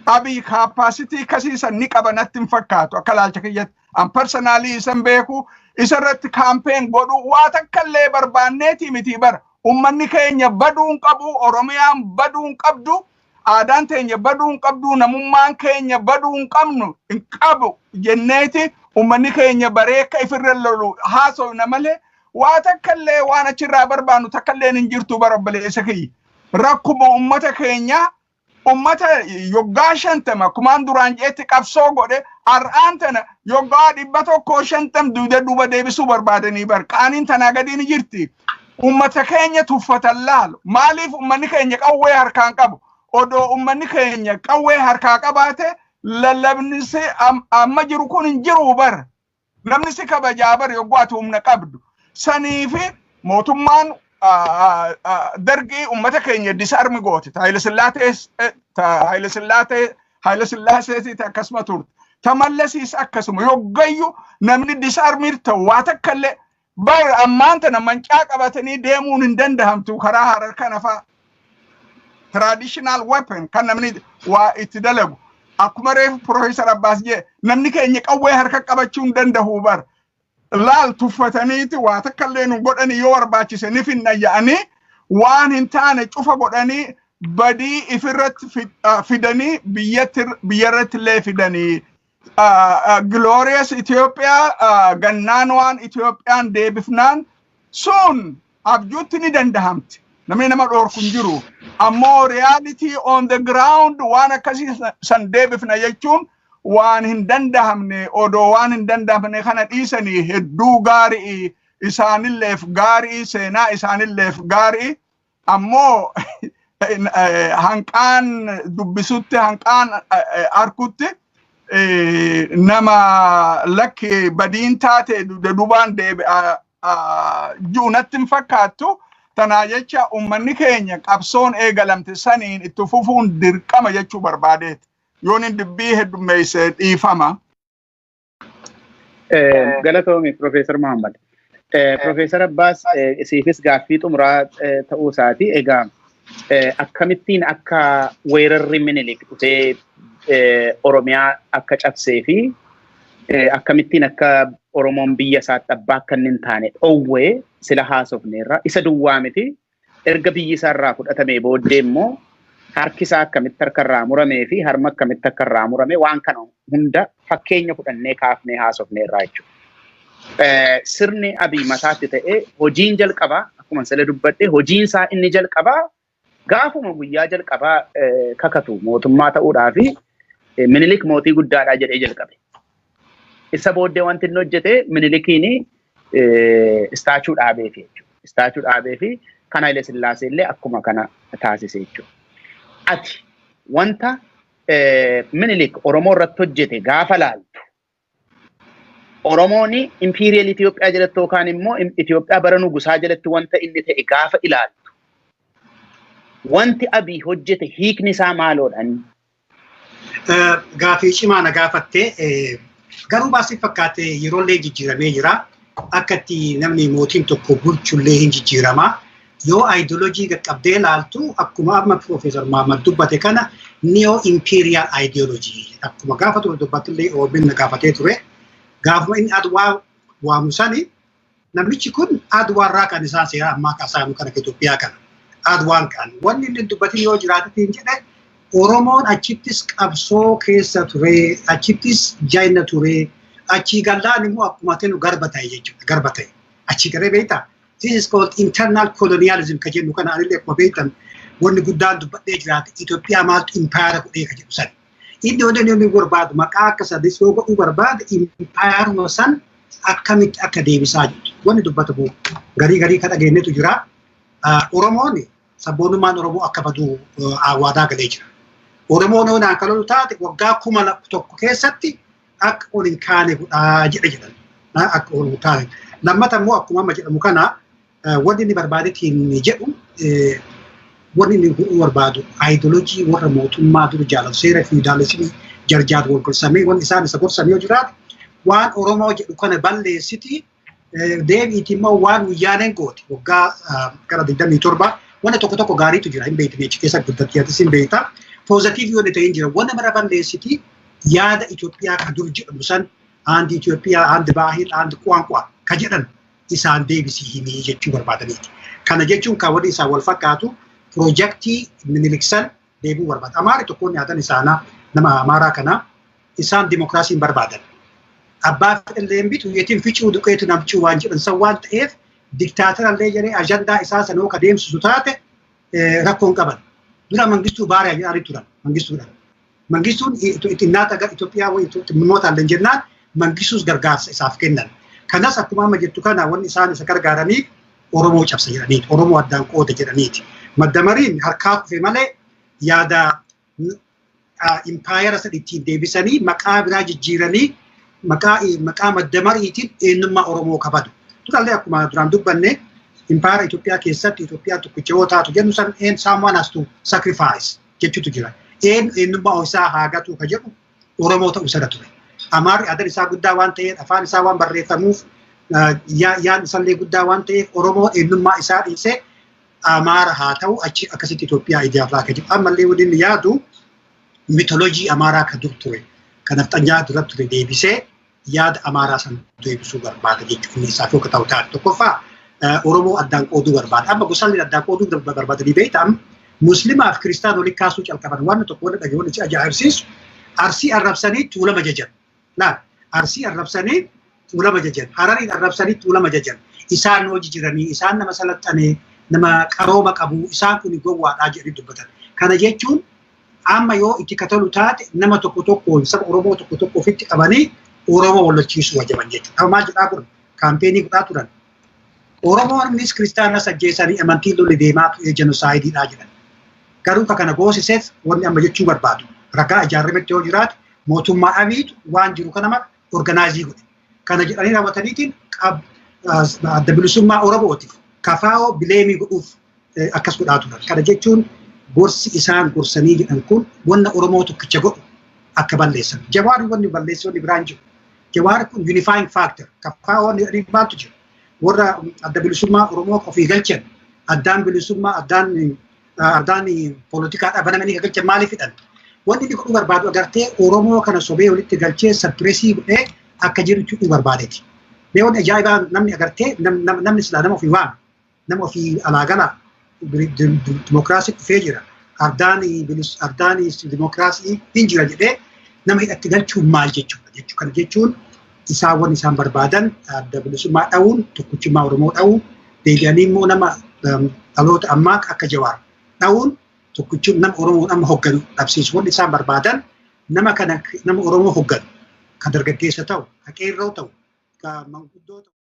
S1: Abii kaappaasitii kasiisan ni qabanatti hin fakkaatu akka laalcha kiyyatti. An personaalii isan beeku isarratti kaampeen godhu waa takkallee barbaanneeti miti bara. Ummanni keenya baduun qabu, Oromiyaan baduun qabdu, aadaan teenya baduun qabdu, namummaan keenya baduun qabnu hin qabu jenneeti ummanni keenya bareeka ifirra lolu haasofna malee waa takkallee waan achirraa barbaannu takkallee hin jirtu bara obboleessa kiyya. Rakkuma ummata keenya ummata yoggaa 50 akkumaan duraan jeetti qabsoo godhe har'aan tana yoggaa 150 duuba deebisuu barbaadanii bar qaaniin tanaa gadi ni jirti. Ummata keenya tuffatan laalu maaliif ummanni keenya qawwee harkaan qabu odoo ummanni keenya qawwee harkaa qabaate lallabni si amma jiru kun hin jiru bar namni si kabajaa bar yoggaa humna qabdu saniifi mootummaan dargii ummata keenya disarmi goote Haile Sillaaseeti akkasuma turte tamallasiis akkasuma yoggayyu namni disarmir ta'u waa takkallee bar ammaan tana mancaa qabatanii deemuun hin dandahamtu karaa harar kana fa'a traditional weapon kan namni waa itti dalagu akkuma reefu Profeesar Abbaas jee namni keenya qawwee harka qabachuu hin danda'u bar laal tuffataniiti waa takkallee nu godhanii yoo barbaachise ni finna jedhanii waan hin taane cufa godhanii badii ifirratti fidanii biyyarratti illee fidanii glorious Ethiopia gannaan waan Ethiopiyaan deebifnaan sun abjuutti ni dandahamti. Namni nama dhorku hin jiru. Ammoo reality on the ground waan akkasii san deebifna jechuun waan hin dandahamne odoo waan hin dandahamne kana dhiisanii hedduu gaarii isaanilleef gaarii seenaa isaanilleef gaarii ammoo hanqaan dubbisutti hanqaan arkutti nama lakki badiin taate dudubaan deebi'a juunatti hin fakkaattu. Tanaa jecha ummanni keenya qabsoon eegalamte saniin itti fufuun dirqama jechuu barbaadeet. Yoon hin dubbii heddummeesse dhiifama.
S2: Galatoomi Profeesar Muhammad. Profeesar Abbaas siifis gaaffii xumuraa ta'uu isaati. Egaa akkamittiin akka weerarri Minilik dhufee Oromiyaa akka cabsee fi akkamittiin akka Oromoon biyya isaatti abbaa akka hin taane dhowwee sila haasofneerra isa duwwaa miti erga biyyi isaarraa fudhatamee booddee immoo harki isaa akkamitti harkarraa muramee fi harma akkamitti harkarraa murame waan kana hunda fakkeenya fudhannee kaafnee haasofneerraa jechuudha. Sirni Abiy mataatti ta'ee hojiin jalqabaa akkuma sila dubbadhe hojiin isaa inni jalqabaa gaafuma guyyaa jalqabaa kakatu mootummaa ta'uudhaa fi Minilik mootii guddaadhaa jedhee jalqabe. Isa booddee wanti inni hojjete Minilikiini istaachuu dhaabee fi istaachuu dhaabee fi kan Haile Sillaasee illee akkuma kana taasise jechuudha. Ati wanta Minilik Oromoo irratti hojjete gaafa laaltu Oromoon imperial Itoophiyaa jalatti yookaan immoo Itoophiyaa bara nugusaa jalatti wanta inni ta'e gaafa ilaaltu wanti Abiy hojjete hiikni isaa maaloodhaan?
S3: Gaafii cimaa na gaafattee garuu baasii fakkaatee yeroollee jijjiiramee jira. Akkatti namni mootiin tokko bulchullee hin jijjiirama. Yoo ideoloojii qaqqabdee ilaaltu akkuma amma Profeesar Muhammad dubbate kana neo imperial ideology akkuma gaafa ture dubbatullee OBN na gaafatee ture. Gaafuma inni Adwaa waamu sani namichi kun Adwaarraa kan isaa seera ammaa kaasaanu kana Itoophiyaa kana. Adwaan kan wanni inni dubbatin yoo jiraatetiin jedhe Oromoon achittis qabsoo keessa ture, achittis jaayina ture, achi gallaan immoo akkuma tenu garba ta'e jechuudha. Garba ta'e. Achi garee beektaa? This is called internal colonialism ka jennu kana anillee akkuma beektan wanni guddaan dubbadhee jiraate Itoophiyaa maaltu impaayara godhee ka jedhu san. Inni wanni inni barbaadu maqaa akka sadis yoo godhuu barbaade impaayaruma san akkamitti akka deebisaa jirtu. Wanni dubbatamu garii ka dhageenyetu jira. Oromoon sabboonummaan Oromoo akka badu waadaa galee jira. Oromoon onaan kan lolu taate waggaa 1,000 keessatti akka ol hin kaane godhaa jedhan. Akka ol hin kaane. Lammata immoo akkuma amma jedhamu kana wanni inni barbaadetiin jedhu wanni inni godhuu barbaadu ideoloojii warra mootummaa dura jaalatu seera fiidaalismii jarjaatu wal gorsamee wanni isaan isa gorsan yoo jiraate waan Oromoo jedhu kana balleessiti deebiitii immoo waan guyyaaneen goote waggaa gara 27 wanni tokko gaariitu jira hin beekne achi keessa guddattiyatis hin beekta. Positive yoo ta'e hin jira wanni mara balleessiti yaada Itoophiyaa ka dur jedhamu san handi Itoophiyaa handi baahil handi qaanqaa ka jedhan isaan deebisii himii jechuu barbaadaniiti. Kana jechuun kan wanni isaan wal fakkaatu piroojeektii Miniliksan deebuu barbaada. Amaari tokkoon nyaatan isaanaa nama Amaaraa kana isaan dimokiraasiin barbaadan. Abbaa fedhallee hin bitu yetiin ficuu duqeetu namchuu waan jedhan san waan ta'eef diktaatorallee jedhee ajandaa isaa sanoo ka deemsisu taate rakkoon qaban. Dura mangistuu baariyaa jedhanii turan mangistuudhaan. Mangistuun xinnaata gara Itoophiyaa mootaan illee jennaan mangistuus gargaarsa isaaf kennan. Kanas akkuma amma jettu kana wanni isaan isa gargaaraniif Oromoo cabsa jedhaniiti. Oromoo addaan qooda jedhaniiti. Maddamariin harkaa kufe malee yaada impaayara san ittiin deebisanii maqaa biraa jijjiiranii maqaa maddamariitiin eenyummaa Oromoo kabadu. Durallee akkuma duraan dubbanne impaayara Itoophiyaa keessatti Itoophiyaa tokkicha yoo taatu jennu san someone has to sacrifice jechuutu jira. Eenyummaa isaa haagatu ka jedhu Oromoo ta'uu sana ture. Amaarri aadaa isaa guddaa waan ta'eef afaan isaa waan barreeffamuuf yaan isallee guddaa waan ta'eef Oromoo eenyummaa isaa dhiisee Amaara haa ta'u achi akkasitti Itoophiyaa ijaarraa ka jedhu. Ammallee wanni inni yaadu mitoloojii Amaaraa ka dur ture. Kanaaf xanyaa dura ture deebisee yaada Amaaraa san deebisuu barbaada jechuun isaaf yoo ta'u taate tokkoffaa Oromoo addaan qooduu barbaada. Amma gosallee addaan qooduu barbaadanii beektan Muslimaa fi Kiristaan waliin kaasuu calqaban waan tokko wanta dhagee wanta ajaa'ibsiisu Arsii arrabsanii tuulama jajan. Arsii arrabsanii tuulama jajan. Harariin arrabsanii tuulama jajan. Isaan hojii jiranii isaan nama salaxanee nama qarooma qabu isaan kun gowwaadhaa jedhanii dubbatan. Kana jechuun amma yoo itti katalu taate nama tokko saba Oromoo tokko ofitti qabanii Oromoo wallachiisuu wajaban jechuudha. Maal jedhaa kun kaampeenii godhaa turan. Oromoonis Kiristaanas ajjeesanii amantii lolli deemaa tu'ee jenoosaayididhaa jedhan. Garuu kana goosiseef wanni amma jechuu barbaadu. Ragaa ijaarametti yoo jiraate mootummaa Abiitu waan jiru kana mara organaayizii godhe. Kana jedhanii raawwataniitiin adda bilisummaa Oromootiif kafaa'oo bileemii godhuuf akkas godhaa turan. Kana jechuun gorsi isaan gorsanii jedhan kun wanna Oromoo tokkicha godhu akka balleessan. Jawaari wanni balleessu wanni biraan jiru. Jawaari kun unifying factor. Kafaa'oo wanni maaltu jiru. Warra adda bilisummaa Oromoo ofii galchan addaan bilisummaa addaan poolitikaadhaa banamanii galchan maaliif hidhan? Wanni inni godhuu barbaadu agartee Oromoo kana sobee walitti galchee sappireesii godhee akka jiru jechuudha barbaadeeti. Mee wanni ajaa'ibaa namni agartee namni silaa nama ofii waama nama ofii alaagala dimokiraasii dhufee jira. Ardaan dimokiraasii hin jira jedhee nama hidhatti galchuun maal jechuudha. Kana jechuun isaan wanni isaan barbaadan adda bilisummaa dha'uun tokkichummaa Oromoo dha'uun deebi'anii immoo nama dhaloota ammaa akka Jawaar dha'uun tokkichummaa nama Oromoo amma hogganu dhabsiisu wanni isaan barbaadan nama Oromoo hogganu kan dargaggeessa ta'u kan qeerroo ta'u kan manguddoo ta'u.